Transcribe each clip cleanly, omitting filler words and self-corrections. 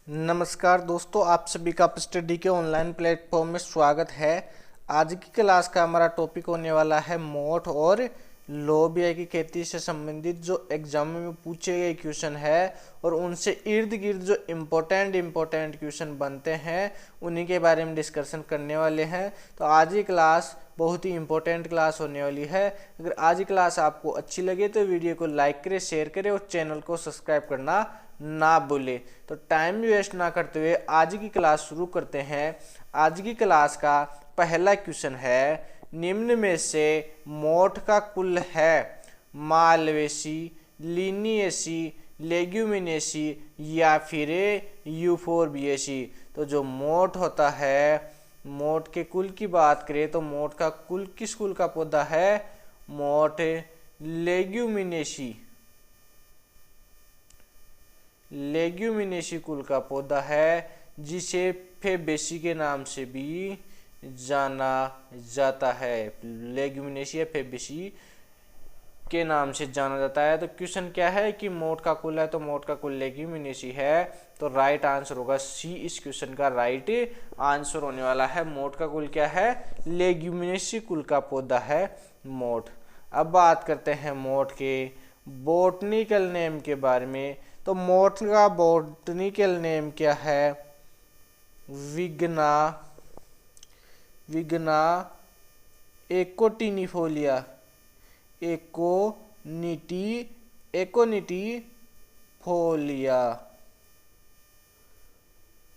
नमस्कार दोस्तों, आप सभी का स्टडी के ऑनलाइन प्लेटफॉर्म में स्वागत है। आज की क्लास का हमारा टॉपिक होने वाला है मोठ और लोबिया की खेती से संबंधित जो एग्जाम में पूछे गए क्वेश्चन है और उनसे इर्द गिर्द जो इम्पोर्टेंट क्वेश्चन बनते हैं उन्हीं के बारे में डिस्कशन करने वाले हैं। तो आज की क्लास बहुत ही इम्पोर्टेंट क्लास होने वाली है। अगर आज की क्लास आपको अच्छी लगे तो वीडियो को लाइक करें, शेयर करें और चैनल को सब्सक्राइब करना ना भूले। तो टाइम वेस्ट ना करते हुए आज की क्लास शुरू करते हैं। आज की क्लास का पहला क्वेश्चन है, निम्न में से मोठ का कुल है मालवेसी, लिनिएसी, लेग्यूमिनेसी या फिर यूफोरबिएसी। तो जो मोठ होता है, मोठ के कुल की बात करें तो मोठ का कुल किस कुल का पौधा है? मोठ लेग्यूमिनेसी, लेग्यूमिनेसी कुल का पौधा है, जिसे फेबेसी के नाम से भी जाना जाता है। लेग्यूमिनेसी या फेबेसी के नाम से जाना जाता है। तो क्वेश्चन क्या है कि मोठ का कुल है, तो मोठ का कुल लेग्यूमिनेसी है। तो राइट आंसर होगा सी, इस क्वेश्चन का राइट आंसर होने वाला है। मोठ का कुल क्या है? लेग्यूमिनेसी कुल का पौधा है मोठ। अब बात करते हैं मोठ के बोटनिकल नेम के बारे में। तो मोठ का बोटनिकल नेम क्या है? विग्ना, विग्ना एकोटिनिफोलिया, एकोनिटिफोलिया,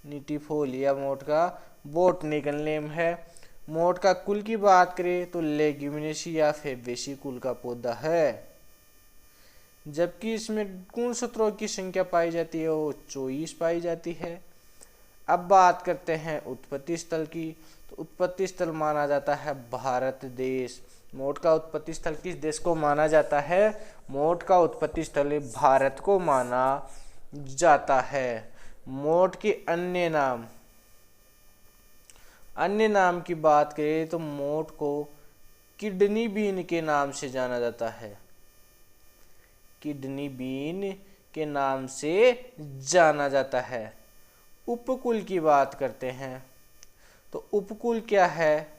निटिफोलिया मोठ का बोटनिकल नेम है। मोठ का कुल की बात करें तो लेग्यूमिनेसी या फेबेसी कुल का पौधा है, जबकि इसमें गुणसूत्रों की संख्या पाई जाती है वो 24 पाई जाती है। अब बात करते हैं उत्पत्ति स्थल की। तो उत्पत्ति स्थल माना जाता है भारत देश। मोठ का उत्पत्ति स्थल किस देश को माना जाता है? मोठ का उत्पत्ति स्थल भारत को माना जाता है। मोठ के अन्य नाम, अन्य नाम की बात करें तो मोठ को किडनी बीन के नाम से जाना जाता है, किडनी बीन के नाम से जाना जाता है। उपकुल की बात करते हैं तो उपकुल क्या है?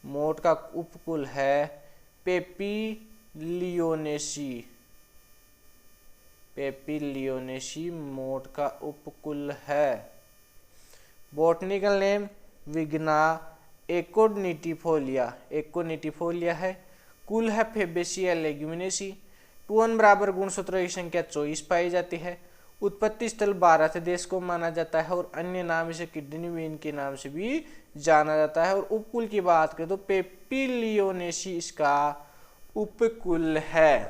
मोठ का उपकुल है पेपिलियोनेसी, पेपिलियोनेसी मोठ का उपकुल है। बोटनिकल नेम विग्ना एकोनिटिफोलिया, एकोनिटिफोलिया है। कुल है फेबेसी या लेग्यूमिनेसी। 2n बराबर गुणसूत्रों की संख्या 24 पाई जाती है। उत्पत्ति स्थल भारत देश को माना जाता है और अन्य नाम इसे किडनी बीन के नाम से भी जाना जाता है। और उपकुल की बात करें तो पेपिलियोनेसी इसका उपकुल है।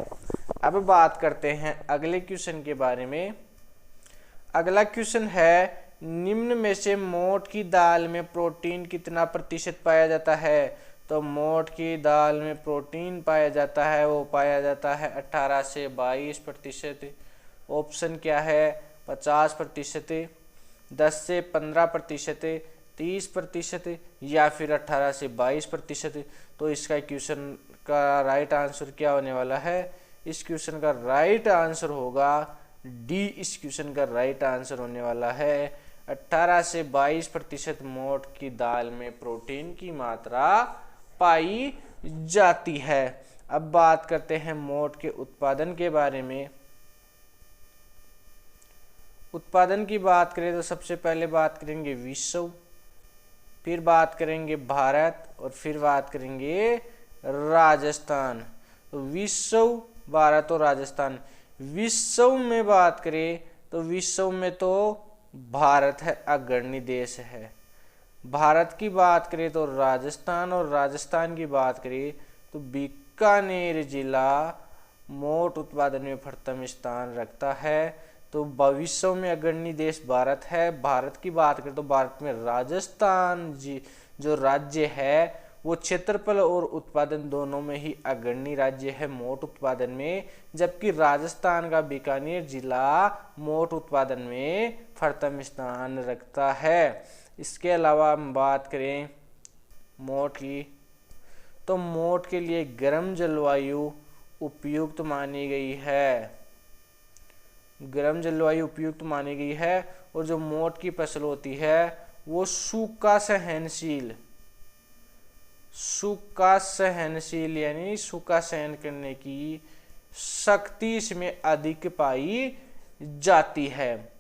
अब बात करते हैं अगले क्वेश्चन के बारे में। अगला क्वेश्चन है, निम्न में से मोठ की दाल में प्रोटीन कितना प्रतिशत पाया जाता है? तो मोठ की दाल में प्रोटीन पाया जाता है, वो पाया जाता है 18 से 22%। ऑप्शन क्या है? 50%, 10 से 15%, 30% या फिर 18 से 22%। तो इसका क्वेश्चन का राइट आंसर क्या होने वाला है? इस क्वेश्चन का राइट आंसर होगा डी, इस क्वेश्चन का राइट आंसर होने वाला है 18 से 22% मोठ की दाल में प्रोटीन की मात्रा पाई जाती है। अब बात करते हैं मोठ के उत्पादन के बारे में। उत्पादन की बात करें तो सबसे पहले बात करेंगे विश्व, फिर बात करेंगे भारत और फिर बात करेंगे राजस्थान। तो विश्व, भारत और राजस्थान। विश्व में बात करें तो विश्व में तो भारत है, अग्रणी देश है। भारत की बात करें तो राजस्थान, और राजस्थान की बात करें तो बीकानेर जिला मोठ उत्पादन में प्रथम स्थान रखता है। तो भविष्य में अग्रणी देश भारत है। भारत की बात करें तो भारत में राजस्थान जी जो राज्य है वो क्षेत्रफल और उत्पादन दोनों में ही अग्रणी राज्य है मोठ उत्पादन में, जबकि राजस्थान का बीकानेर जिला मोठ उत्पादन में प्रथम स्थान रखता है। इसके अलावा हम बात करें मोठ की, तो मोठ के लिए गर्म जलवायु उपयुक्त मानी गई है। गर्म जलवायु उपयुक्त मानी गई है। और जो मोट की फसल होती है वो सूखा सहनशील यानी सूखा सहन करने की शक्ति इसमें अधिक पाई जाती है।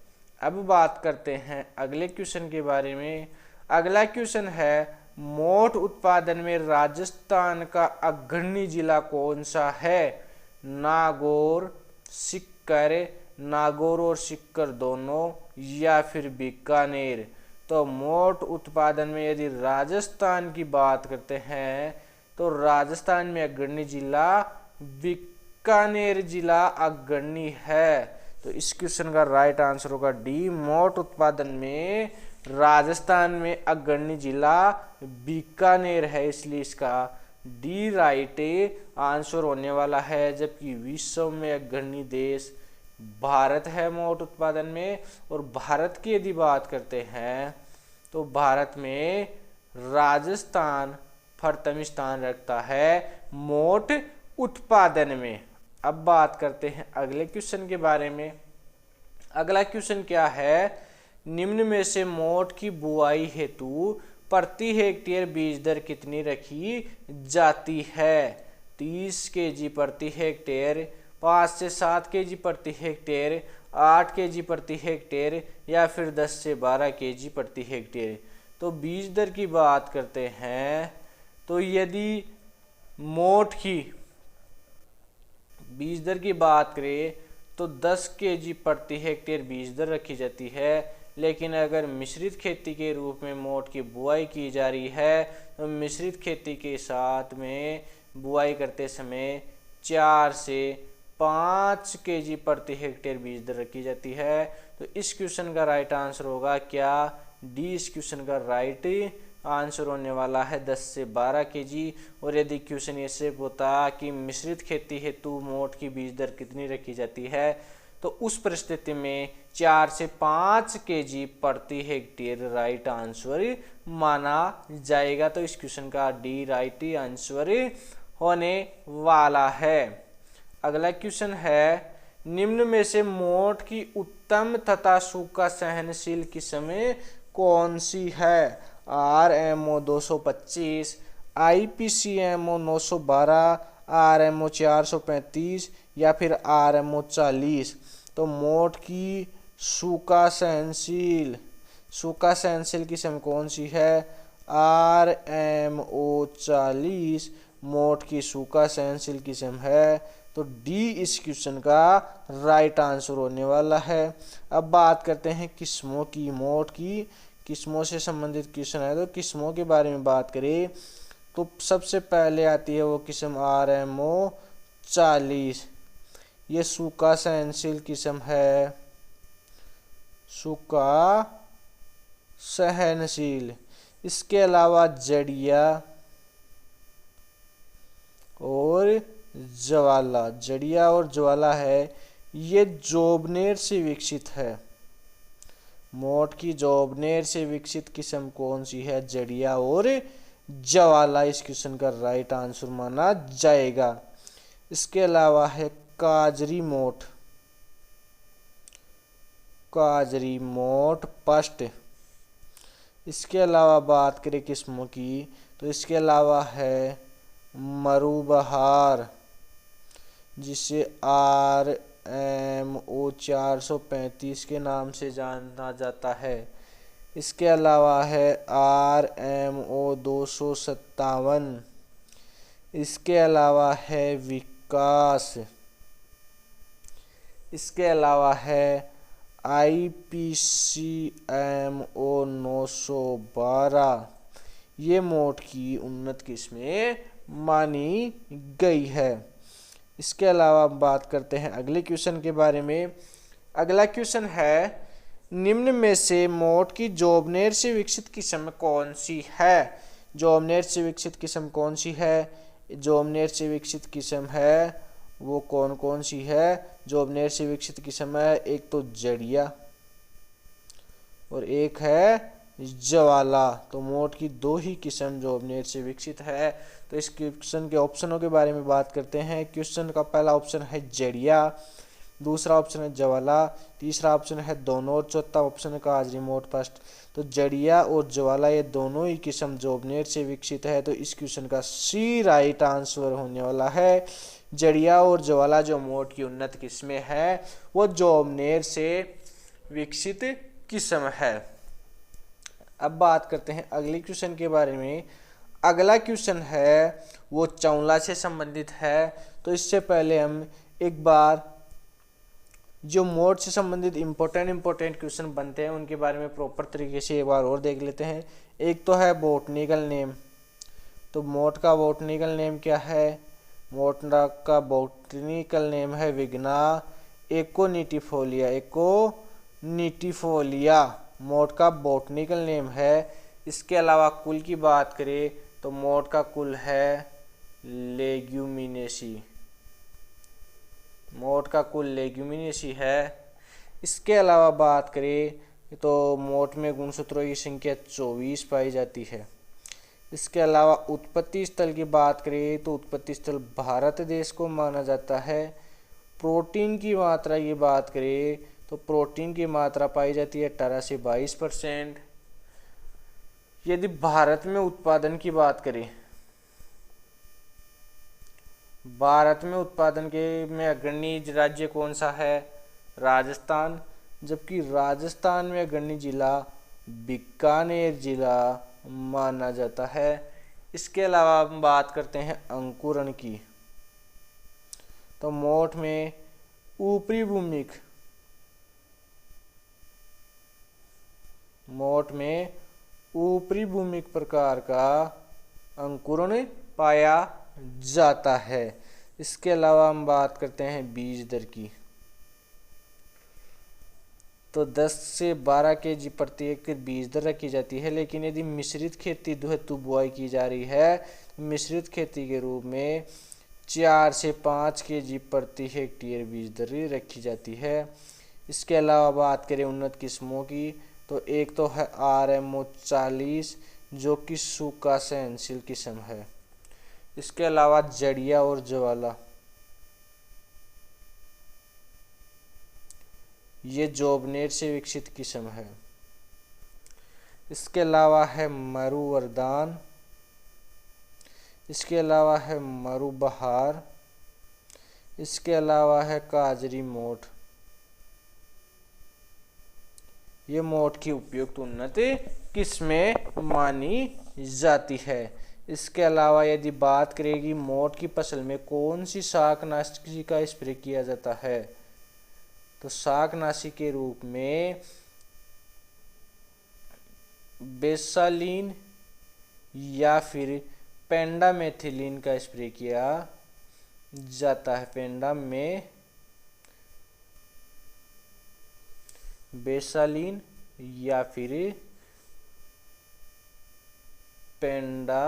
अब बात करते हैं अगले क्वेश्चन के बारे में। अगला क्वेश्चन है मोठ उत्पादन में राजस्थान का अग्रणी जिला कौन सा है? नागौर, नागौर और सीकर दोनों, या फिर बीकानेर। तो मोठ उत्पादन में यदि राजस्थान की बात करते हैं तो राजस्थान में अग्रणी जिला बीकानेर जिला अग्रणी है। तो इस क्वेश्चन का राइट आंसर होगा डी, मोठ उत्पादन में राजस्थान में अग्रणी जिला बीकानेर है, इसलिए इसका डी राइट आंसर होने वाला है। जबकि विश्व में अग्रणी देश भारत है मोठ उत्पादन में। और भारत की यदि बात करते हैं तो भारत में राजस्थान प्रथम स्थान रखता है मोठ उत्पादन में। अब बात करते हैं अगले क्वेश्चन के बारे में। अगला क्वेश्चन क्या है? निम्न में से मोठ की बुआई हेतु प्रति हेक्टेयर बीज दर कितनी रखी जाती है? 30 केजी प्रति हेक्टेयर, 5 से 7 केजी प्रति हेक्टेयर, 8 केजी प्रति हेक्टेयर, या फिर 10 से 12 केजी प्रति हेक्टेयर। तो बीज दर की बात करते हैं तो यदि मोठ की बीज दर की बात करें तो 10 केजी प्रति हेक्टेयर बीज दर रखी जाती है। लेकिन अगर मिश्रित खेती के रूप में मोठ की बुआई की जा रही है तो मिश्रित खेती के साथ में बुआई करते समय 4 से 5 केजी प्रति हेक्टेयर बीज दर रखी जाती है। तो इस क्वेश्चन का राइट आंसर होगा क्या? डी इस क्वेश्चन का राइट आंसर होने वाला है 10 से 12 केजी। और यदि क्वेश्चन ऐसे होता कि मिश्रित खेती हेतु मोठ की बीज दर कितनी रखी जाती है तो उस परिस्थिति में 4 से 5 केजी प्रति हेक्टेयर राइट आंसर माना जाएगा। तो इस क्वेश्चन का डी राइट आंसर होने वाला है। अगला क्वेश्चन है निम्न में से मोठ की उत्तम तथा सूखा सहनशील किस्म कौन सी है? RMO 225, IPCMO 912, RMO 435, या फिर RMO 40। तो मोठ की सूखा सहनशील किस्म कौन सी है? RMO 40 मोठ की सूखा सहनशील किस्म है। तो डी इस क्वेश्चन का राइट आंसर होने वाला है। अब बात करते हैं किस्मों की। मोठ की किस्मों से संबंधित क्वेश्चन है तो किस्मों के बारे में बात करें तो सबसे पहले आती है वो किस्म RMO 40। ये सूखा सहनशील किस्म है, सूखा सहनशील। इसके अलावा जड़िया और ज्वाला है, ये जोबनेर से विकसित है। मोठ की जोबनेर से विकसित किस्म कौन सी है? जड़िया और ज्वाला इस क्वेश्चन का राइट आंसर माना जाएगा। इसके अलावा है काजरी मोठ पष्ट। इसके अलावा बात करें किस्मों की तो इसके अलावा है मरुबहार जिसे RMO 435 के नाम से जाना जाता है। इसके अलावा है RMO 257। इसके अलावा है विकास। इसके अलावा है IPCMO 912। ये मोठ की उन्नत किस्में मानी गई है। इसके अलावा बात करते हैं अगले क्वेश्चन के बारे में। अगला क्वेश्चन है निम्न में से मोठ की जोबनेर से विकसित किस्म कौन सी है? जोबनेर से विकसित किस्म कौन सी है? जोबनेर से विकसित किस्म है वो कौन सी है? जोबनेर से विकसित किस्म है एक तो जड़िया और एक है ज्वाला। तो मोठ की 2 ही किस्म जोबनेर से विकसित है। तो इस क्वेश्चन के ऑप्शनों के बारे में बात करते हैं। क्वेश्चन का पहला ऑप्शन है जड़िया, दूसरा ऑप्शन है ज्वाला, तीसरा ऑप्शन है दोनों और चौथा ऑप्शन है काजरी मोट पस्ट। तो जड़िया और ज्वाला ये दोनों ही किस्म जोबनेर से विकसित है, तो इस क्वेश्चन का सी राइट आंसर होने वाला है। जड़िया और ज्वाला जो मोट की उन्नत किस्में है वो जोबनेर से विकसित किस्म है। अब बात करते हैं अगले क्वेश्चन के बारे में। अगला क्वेश्चन है वो चौला से संबंधित है। तो इससे पहले हम एक बार जो मोड से संबंधित इम्पोर्टेंट क्वेश्चन बनते हैं उनके बारे में प्रॉपर तरीके से एक बार और देख लेते हैं। एक तो है बॉटनिकल नेम। तो मोड का बॉटनिकल नेम क्या है? मोड का बॉटनिकल नेम है विग्ना एकोनिटिफोलिया। एकोनिटिफोलिया मोड का बॉटनिकल नेम है। इसके अलावा कुल की बात करें तो मोड का कुल है लेग्यूमिनेसी। मोड का कुल लेग्यूमिनेसी है। इसके अलावा बात करें तो मोड में गुणसूत्रों की संख्या 24 पाई जाती है। इसके अलावा उत्पत्ति स्थल की बात करें तो उत्पत्ति स्थल भारत देश को माना जाता है। प्रोटीन की मात्रा की बात करें तो प्रोटीन की मात्रा पाई जाती है 18 से 22%। यदि भारत में उत्पादन की बात करें, भारत में उत्पादन के में अग्रणी राज्य कौन सा है? राजस्थान। जबकि राजस्थान में अग्रणी जिला बीकानेर जिला माना जाता है। इसके अलावा हम बात करते हैं अंकुरण की। तो मोठ में ऊपरी भूमिक प्रकार का अंकुरण पाया जाता है। इसके अलावा हम बात करते हैं बीज दर की। तो 10 से 12 kg प्रति एकड़ बीज दर रखी जाती है। लेकिन यदि मिश्रित खेती हेतु बुआई की जा रही है तो मिश्रित खेती के रूप में 4 से 5 kg प्रति हेक्टेयर बीज दर रखी जाती है। इसके अलावा बात करें उन्नत किस्मों की तो एक तो है RMO 40 जो कि सूखा सहनशील किस्म है। इसके अलावा जड़िया और ज्वाला ये जोबनेर से विकसित किस्म है। इसके अलावा है मरुवरदान। इसके अलावा है मरुबहार। इसके अलावा है काजरी मोठ। ये मोठ की उपयुक्त उन्नत किस्में मानी जाती है। इसके अलावा यदि बात करेगी मोठ की फसल में कौन सी शाकनाशी का स्प्रे किया जाता है तो शाकनाशी के रूप में बेसालीन या फिर पेंडामेथिलीन का स्प्रे किया जाता है। बेसालीन या फिर पेंडामेथिलीन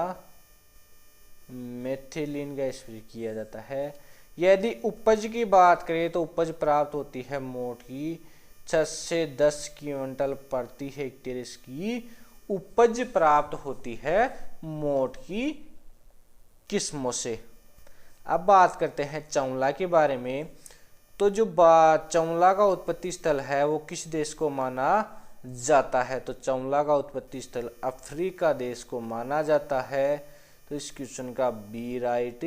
का स्प्रे किया जाता है। यदि उपज की बात करें तो उपज प्राप्त होती है मोठ की 6 से 10 क्विंटल प्रति हेक्टेयर इसकी उपज प्राप्त होती है मोठ की किस्मों से। अब बात करते हैं चौला के बारे में। तो जो चौला का उत्पत्ति स्थल है वो किस देश को माना जाता है? तो चौला का उत्पत्ति स्थल अफ्रीका देश को माना जाता है। तो इस क्वेश्चन का बी राइट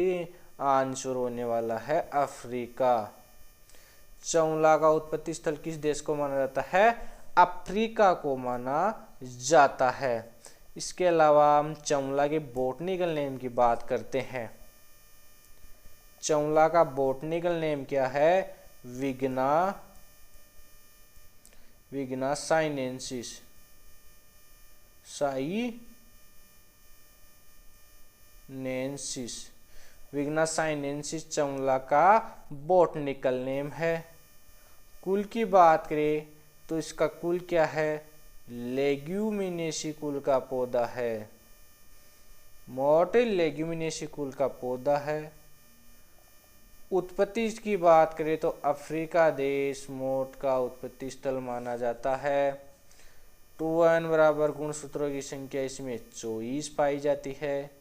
आंसर होने वाला है अफ्रीका। चौला का उत्पत्ति स्थल किस देश को माना जाता है? अफ्रीका को माना जाता है। इसके अलावा हम चौला के बॉटनिकल नेम की बात करते हैं। चौला का बॉटनिकल नेम क्या है? विग्ना साइनेंसिस। विग्ना साइनेंसिस चौला का बॉटनिकल नेम है। कुल की बात करें तो इसका कुल क्या है? लेग्यूमिनेसी कुल का पौधा है। मोट लेग्यूमिनेसी कुल का पौधा है। उत्पत्ति की बात करें तो अफ्रीका देश मोट का उत्पत्ति स्थल माना जाता है। 2n बराबर गुणसूत्रों की संख्या इसमें 24 पाई जाती है।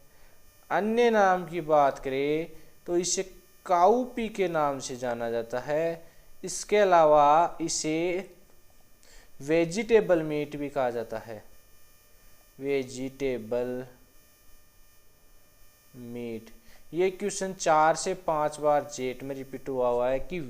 अन्य नाम की बात करें तो इसे काउपी के नाम से जाना जाता है। इसके अलावा इसे वेजिटेबल मीट भी कहा जाता है, वेजिटेबल मीट। ये क्वेश्चन 4 से 5 बार जेट में रिपीट हुआ है कि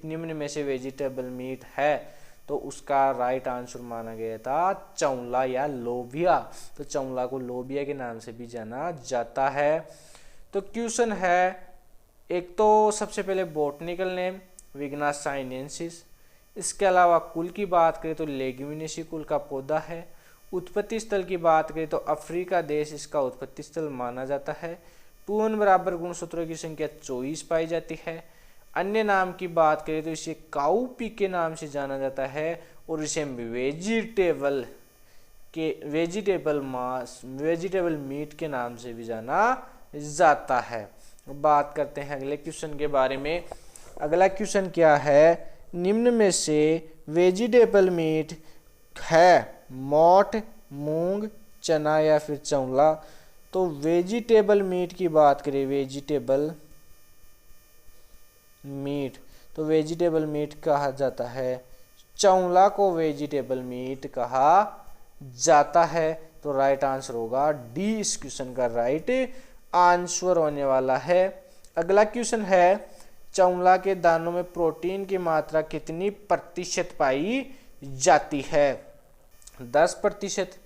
निम्न में से वेजिटेबल मीट है, तो उसका राइट आंसर माना गया था चौला या लोबिया। तो चौला को लोबिया के नाम से भी जाना जाता है। तो क्वेश्चन है, एक तो सबसे पहले बॉटनिकल नेम विग्नास साइनेंसिस। इसके अलावा कुल की बात करें तो लेग्यूमिनेसी कुल का पौधा है। उत्पत्ति स्थल की बात करें तो अफ्रीका देश इसका उत्पत्ति स्थल माना जाता है। 2n बराबर गुणसूत्रों की संख्या 24 पाई जाती है। अन्य नाम की बात करें तो इसे काउपी के नाम से जाना जाता है और इसे वेजिटेबल मीट के नाम से भी जाना जाता है। बात करते हैं अगले क्वेश्चन के बारे में। अगला क्वेश्चन क्या है, निम्न में से वेजिटेबल मीट है मोठ, मूंग, चना या फिर चौला। तो वेजिटेबल मीट की बात करें, वेजिटेबल मीट, तो वेजिटेबल मीट कहा जाता है, चौला को वेजिटेबल मीट कहा जाता है। तो राइट आंसर होगा डी, इस क्वेश्चन का राइट आंसर होने वाला है। अगला क्वेश्चन है, चौला के दानों में प्रोटीन की मात्रा कितनी प्रतिशत पाई जाती है? 10%,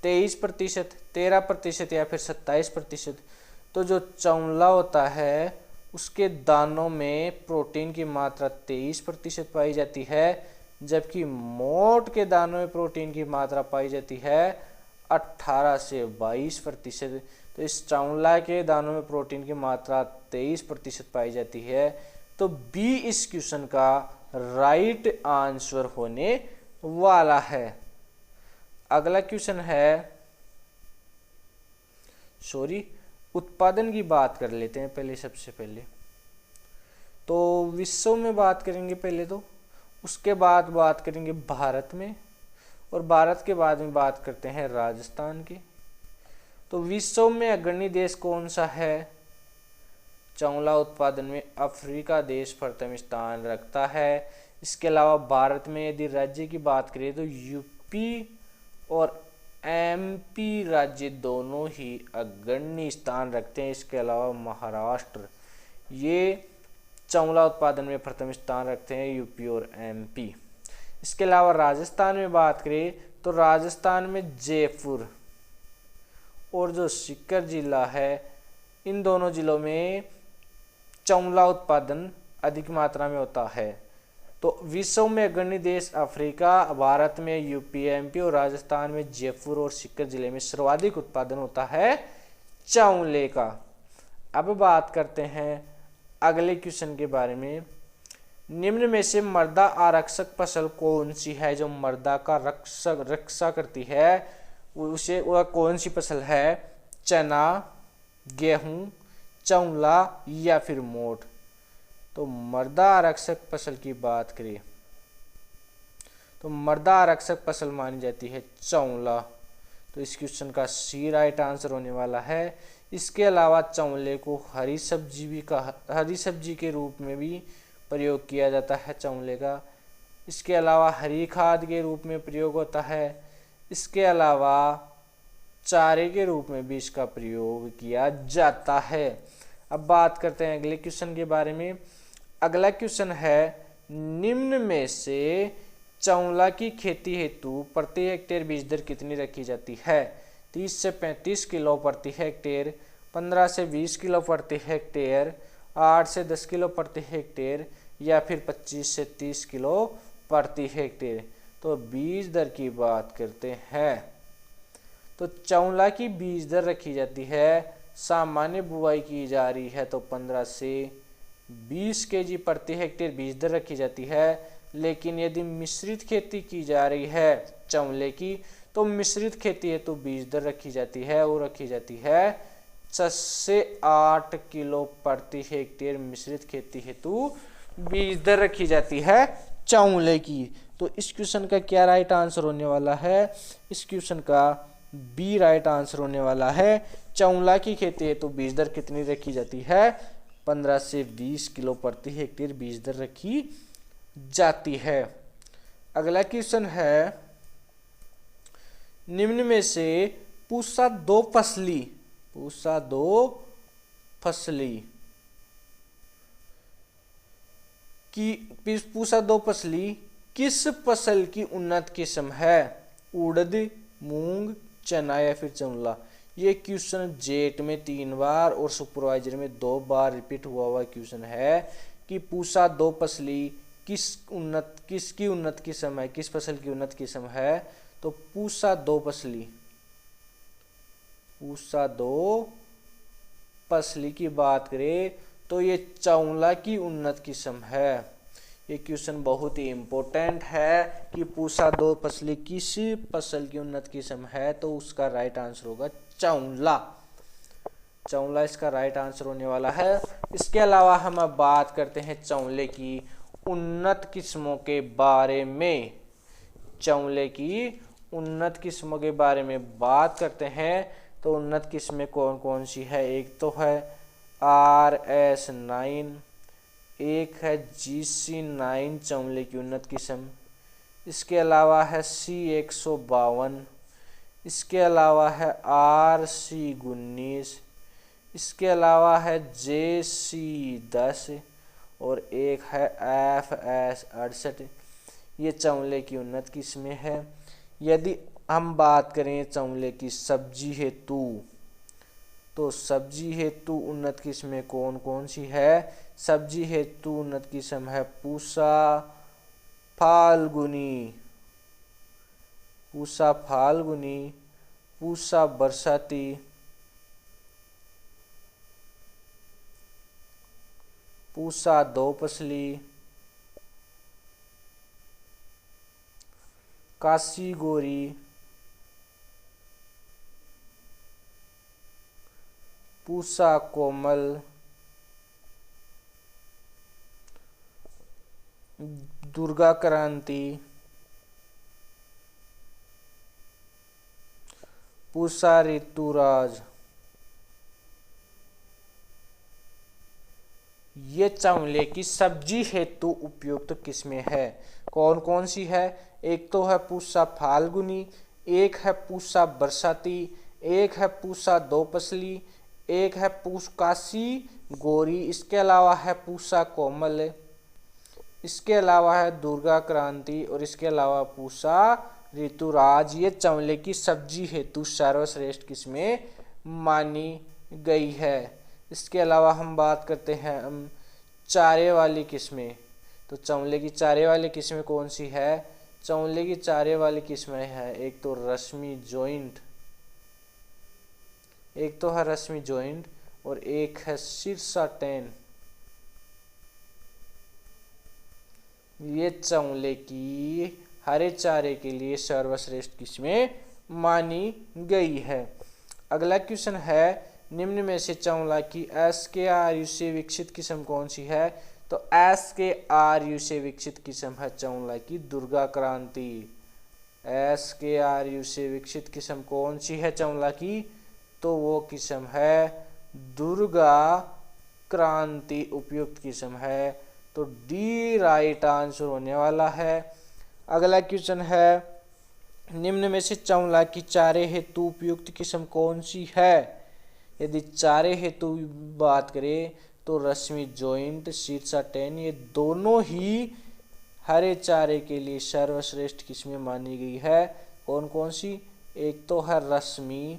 23%, 13% या फिर 27%। तो जो चौला होता है उसके दानों में प्रोटीन की मात्रा 23% पाई जाती है, जबकि मोठ के दानों में प्रोटीन की मात्रा पाई जाती है 18 से 22%। तो इस चौला के दानों में प्रोटीन की मात्रा 23% पाई जाती है। तो बी इस क्वेश्चन का राइट आंसर होने वाला है। अगला क्वेश्चन है, उत्पादन की बात कर लेते हैं पहले। सबसे पहले तो विश्व में बात करेंगे पहले, तो उसके बाद बात करेंगे भारत में, और भारत के बाद में बात करते हैं राजस्थान की। तो विश्व में अग्रणी देश कौन सा है? चौला उत्पादन में अफ्रीका देश प्रथम स्थान रखता है। इसके अलावा भारत में यदि राज्य की बात करें तो यूपी और एमपी राज्य दोनों ही अग्रणी स्थान रखते हैं। इसके अलावा महाराष्ट्र, ये चौला उत्पादन में प्रथम स्थान रखते हैं, यूपी और एमपी। इसके अलावा राजस्थान में बात करें तो राजस्थान में जयपुर और जो सीकर जिला है, इन दोनों जिलों में चौला उत्पादन अधिक मात्रा में होता है। तो विश्व में अग्रणी देश अफ्रीका, भारत में यूपी, एमपी और राजस्थान में जयपुर और सीकर जिले में सर्वाधिक उत्पादन होता है चौले का। अब बात करते हैं अगले क्वेश्चन के बारे में। निम्न में से मृदा आरक्षक फसल कौन सी है जो मृदा का रक्षा करती है? वह कौन सी फसल है? चना, गेहूं, चौला या फिर मोठ। तो मृदा आरक्षक फसल की बात करें तो मृदा आरक्षक फसल मानी जाती है चौला। तो इस क्वेश्चन का सी राइट आंसर होने वाला है। इसके अलावा चौले को हरी सब्जी के रूप में भी प्रयोग किया जाता है चौले का। इसके अलावा हरी खाद के रूप में प्रयोग होता है। इसके अलावा चारे के रूप में भी इसका प्रयोग किया जाता है। अब बात करते हैं अगले क्वेश्चन के बारे में। अगला क्वेश्चन है, निम्न में से चौला की खेती हेतु प्रति हेक्टेयर बीज दर कितनी रखी जाती है? 30 से 35 किलो प्रति हेक्टेयर, 15 से 20 किलो प्रति हेक्टेयर, 8 से 10 किलो प्रति हेक्टेयर या फिर 25 से 30 किलो प्रति हेक्टेयर। तो बीज दर की बात करते हैं तो चौला की बीज दर रखी जाती है, सामान्य बुआई की जा रही है तो 15 से 20 केजी प्रति हेक्टेयर बीज दर रखी जाती है। लेकिन यदि मिश्रित खेती की जा रही है चौले की, तो मिश्रित खेती है तो बीज दर रखी जाती है, वो रखी जाती है 6 से 8 किलो प्रति हेक्टेयर। मिश्रित खेती हेतु बीज दर रखी जाती है चौले की। तो इस क्वेश्चन का क्या राइट आंसर होने वाला है? इस क्वेश्चन का बी राइट आंसर होने वाला है। चौला की खेती हेतु बीज दर कितनी रखी जाती है? 15 से 20 किलो प्रति हेक्टेयर बीज दर रखी जाती है। अगला क्वेश्चन है, निम्न में से पूसा दो फसली पूसा दो फसली किस फसल की उन्नत किस्म है? उड़द, मूंग, चना या फिर चौला। ये क्वेश्चन जेट में 3 बार और सुपरवाइजर में 2 बार रिपीट हुआ क्वेश्चन है कि पूसा दो फसली किसकी उन्नत किस्म है, किस फसल की उन्नत किस्म है? तो पूसा दो फसली की बात करें तो ये चौला की उन्नत किस्म है। ये क्वेश्चन बहुत ही इंपॉर्टेंट है कि पूसा दो फसली किस फसल की उन्नत किस्म है, तो उसका राइट आंसर होगा चौला इसका राइट आंसर होने वाला है। इसके अलावा हम अब बात करते हैं चौले की उन्नत किस्मों के बारे में। चौले की उन्नत किस्मों के बारे में बात करते हैं तो उन्नत किस्में कौन कौन सी है? एक तो है RS9, एक है GC9 चौले की उन्नत किस्म, इसके अलावा है C152, इसके अलावा है RC19, इसके अलावा है JC10 और एक है FS68। ये चौले की उन्नत किस्में हैं। यदि हम बात करें चौले की सब्जी हेतु, तो सब्जी हेतु उन्नत किस्में कौन कौन सी है? सब्जी हेतु उन्नत किस्म है पूसा फाल्गुनी, पूसा बरसाती, पूसा दो फसली, काशी गोरी, पूसा कोमल, दुर्गा क्रांति, पूसा ऋतुराज। ये चौले की सब्जी हेतु उपयुक्त किस्में है। कौन कौन सी है? एक तो है पूसा फाल्गुनी, एक है पूसा बरसाती, एक है पूसा दो फसली, एक है काशी गोरी, इसके अलावा है पूसा कोमल, इसके अलावा है दुर्गा क्रांति और इसके अलावा पूसा ऋतुराज। ये चौले की सब्जी हेतु सर्वश्रेष्ठ किस्में मानी गई है। इसके अलावा हम बात करते हैं चारे वाली किस्में। तो चौले की चारे वाली किस्में कौन सी है? चौले की चारे वाली किस्में है एक तो रश्मि जॉइंट और एक है सिरसा 10। ये चौले की हरे चारे के लिए सर्वश्रेष्ठ किस्में मानी गई है। अगला क्वेश्चन है, निम्न में से चौला की SKRU से विकसित किस्म कौन सी है? तो SKRU से विकसित किस्म है चौला की दुर्गा क्रांति। SKRU से विकसित किस्म कौन सी है चौला की? तो वो किस्म है दुर्गा क्रांति उपयुक्त किस्म है। तो डी राइट आंसर होने वाला है। अगला क्वेश्चन है, निम्न में से चौला की चारे हेतु उपयुक्त किस्म कौन सी है? यदि चारे हेतु बात करें तो रश्मि जॉइंट, सिरसा 10 ये दोनों ही हरे चारे के लिए सर्वश्रेष्ठ किस्में मानी गई है। कौन कौन सी? एक तो है रश्मि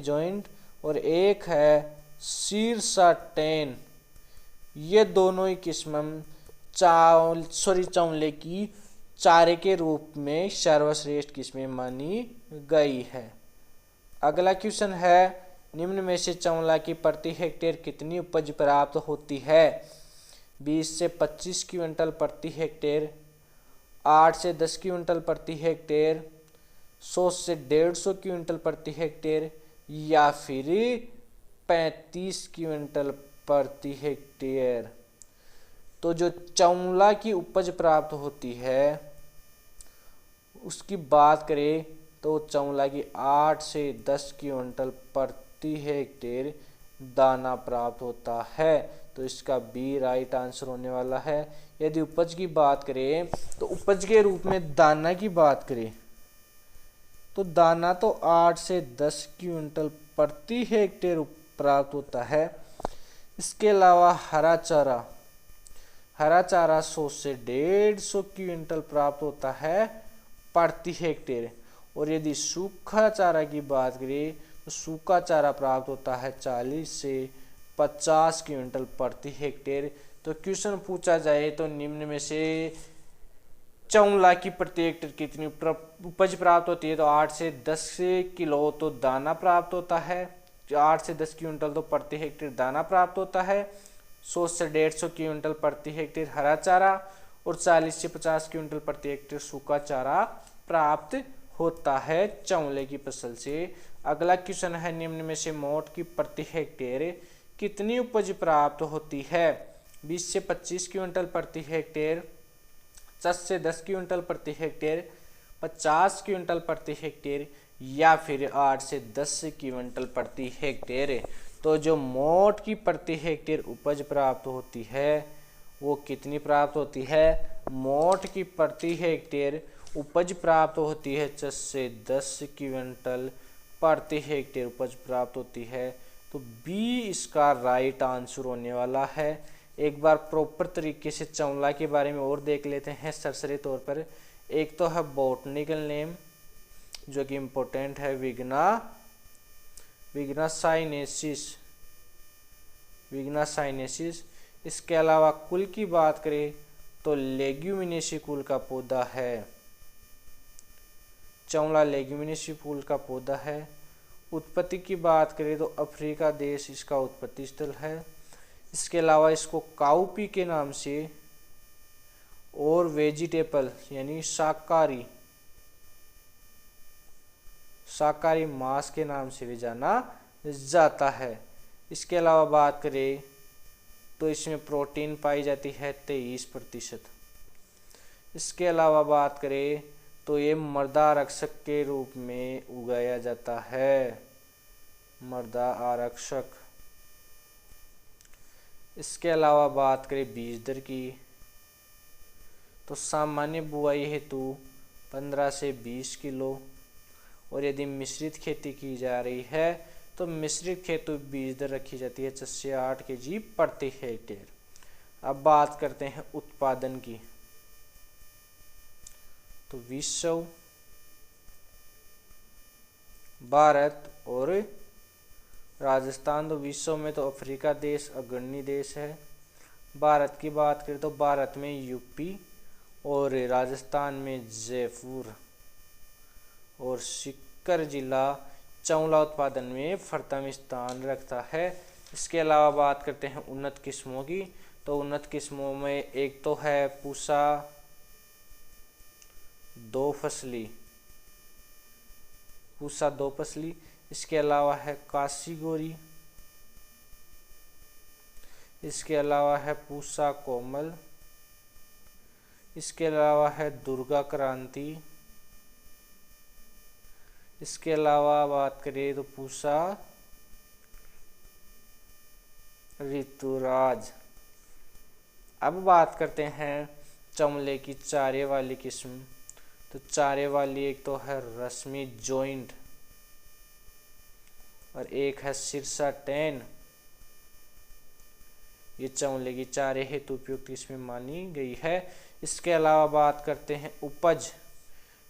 जॉइंट और एक है सिरसा 10। ये दोनों ही किस्म चौले की चारे के रूप में सर्वश्रेष्ठ किस्में मानी गई है। अगला क्वेश्चन है, निम्न में से चौला की प्रति हेक्टेयर कितनी उपज प्राप्त होती है? 20 से 25 क्विंटल प्रति हेक्टेयर, 8 से 10 क्विंटल प्रति हेक्टेयर, 100 से 150 क्विंटल प्रति हेक्टेयर या फिर 35 क्विंटल प्रति हेक्टेयर। तो जो चौला की उपज प्राप्त होती है उसकी बात करें तो चौला की 8 से 10 क्विंटल प्रति हेक्टेयर दाना प्राप्त होता है। तो इसका बी राइट आंसर होने वाला है। यदि उपज की बात करें तो उपज के रूप में दाना की बात करें तो दाना तो 8 से 10 क्विंटल प्रति हेक्टेयर प्राप्त होता है। इसके अलावा हरा चारा 100 से 150 क्विंटल प्राप्त होता है प्रति हेक्टेयर। और यदि सूखा चारा की बात करें तो सूखा चारा प्राप्त होता है 40 से 50 क्विंटल प्रति हेक्टेयर। तो क्वेश्चन पूछा जाए तो निम्न में से चौला की प्रति हेक्टेयर कितनी उपज प्राप्त होती है, तो 8 से 10 किलो तो दाना प्राप्त होता है, 8 से 10 क्विंटल तो प्रति हेक्टेयर दाना प्राप्त होता है, 100 से 150 क्विंटल प्रति हेक्टेयर हरा चारा और 40 से 50 क्विंटल प्रति हेक्टेयर सूखा चारा प्राप्त होता है चौले की फसल से। अगला क्वेश्चन है निम्न में से मोठ की प्रति हेक्टेयर कितनी उपज प्राप्त होती है, 20 से 25 क्विंटल प्रति हेक्टेयर, 10 से 10 क्विंटल प्रति हेक्टेयर, 50 क्विंटल प्रति हेक्टेयर या फिर 8 से 10 क्विंटल प्रति हेक्टेयर। तो जो मोठ की प्रति हेक्टेयर उपज प्राप्त होती है वो कितनी प्राप्त होती है, मोठ की प्रति हेक्टेयर उपज प्राप्त होती है 10 से 10 क्विंटल प्रति हेक्टेयर उपज प्राप्त होती है। तो बी इसका राइट आंसर होने वाला है। एक बार प्रॉपर तरीके से चौला के बारे में और देख लेते हैं सरसरी तौर पर। एक तो है बॉटनिकल नेम जो कि इम्पोर्टेंट है विग्नासाइनेसिस। इसके अलावा कुल की बात करें तो लेग्यूमिनेसी कुल का पौधा है, चौला लेग्यूमिनेसी कुल का पौधा है। उत्पत्ति की बात करें तो अफ्रीका देश इसका उत्पत्ति स्थल है। इसके अलावा इसको काउपी के नाम से और वेजिटेबल यानी शाकाहारी मांस के नाम से भी जाना जाता है। इसके अलावा बात करें तो इसमें प्रोटीन पाई जाती है 23%। इसके अलावा बात करें तो ये मृदा आरक्षक के रूप में उगाया जाता है, मृदा आरक्षक। इसके अलावा बात करें बीज दर की तो सामान्य बुआई हेतु 15 से 20 किलो और यदि मिश्रित खेती की जा रही है तो मिश्रित हेतु बीज दर रखी जाती है 6 से 8 kg प्रति हेक्टेयर। अब बात करते हैं उत्पादन की तो विश्व, भारत और राजस्थान। तो विश्व में तो अफ्रीका देश अग्रणी देश है। भारत की बात करें तो भारत में यूपी और राजस्थान में जयपुर और सीकर जिला चौला उत्पादन में प्रथम स्थान रखता है। इसके अलावा बात करते हैं उन्नत किस्मों की तो उन्नत किस्मों में एक तो है पूसा दो फसली। इसके अलावा है काशीगोरी। इसके अलावा है पूसा कोमल। इसके अलावा है दुर्गा क्रांति। इसके अलावा बात करें तो पूसा ऋतुराज। अब बात करते हैं चमले की चारे वाली किस्म तो चारे वाली एक तो है रश्मि जॉइंट और एक है सिरसा 10। ये चमले की चारे हेतु उपयुक्त किस्में मानी गई है। इसके अलावा बात करते हैं उपज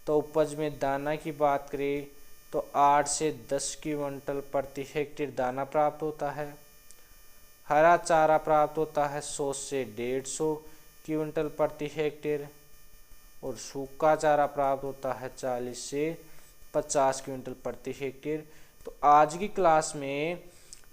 तो उपज में दाना की बात करें तो 8 से 10 क्विंटल प्रति हेक्टेयर दाना प्राप्त होता है। हरा चारा प्राप्त होता है 100 से 150 क्विंटल प्रति हेक्टेयर और सूखा चारा प्राप्त होता है 40 से 50 क्विंटल प्रति हेक्टेयर। तो आज की क्लास में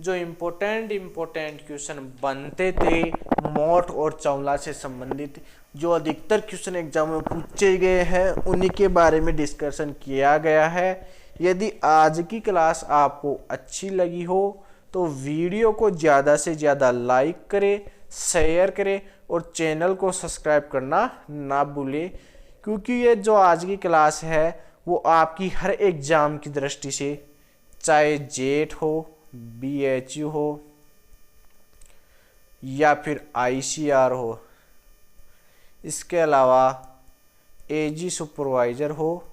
जो इम्पोर्टेंट क्वेश्चन बनते थे मोठ और चौला से संबंधित, जो अधिकतर क्वेश्चन एग्जाम में पूछे गए हैं, उन्हीं के बारे में डिस्कशन किया गया है। यदि आज की क्लास आपको अच्छी लगी हो तो वीडियो को ज़्यादा से ज़्यादा लाइक करें, शेयर करें और चैनल को सब्सक्राइब करना ना भूलें, क्योंकि ये जो आज की क्लास है वो आपकी हर एग्ज़ाम की दृष्टि से, चाहे जेट हो, BHU हो, या फिर ICR हो, इसके अलावा AG सुपरवाइज़र हो,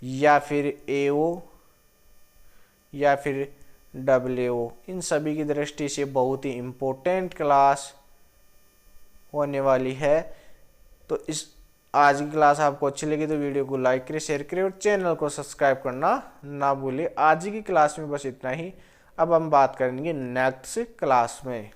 या फिर AO या फिर WO, इन सभी की दृष्टि से बहुत ही इम्पोर्टेंट क्लास होने वाली है। तो इस आज की क्लास आपको अच्छी लगी तो वीडियो को लाइक करें, शेयर करें और चैनल को सब्सक्राइब करना ना भूलें। आज की क्लास में बस इतना ही। अब हम बात करेंगे नेक्स्ट क्लास में।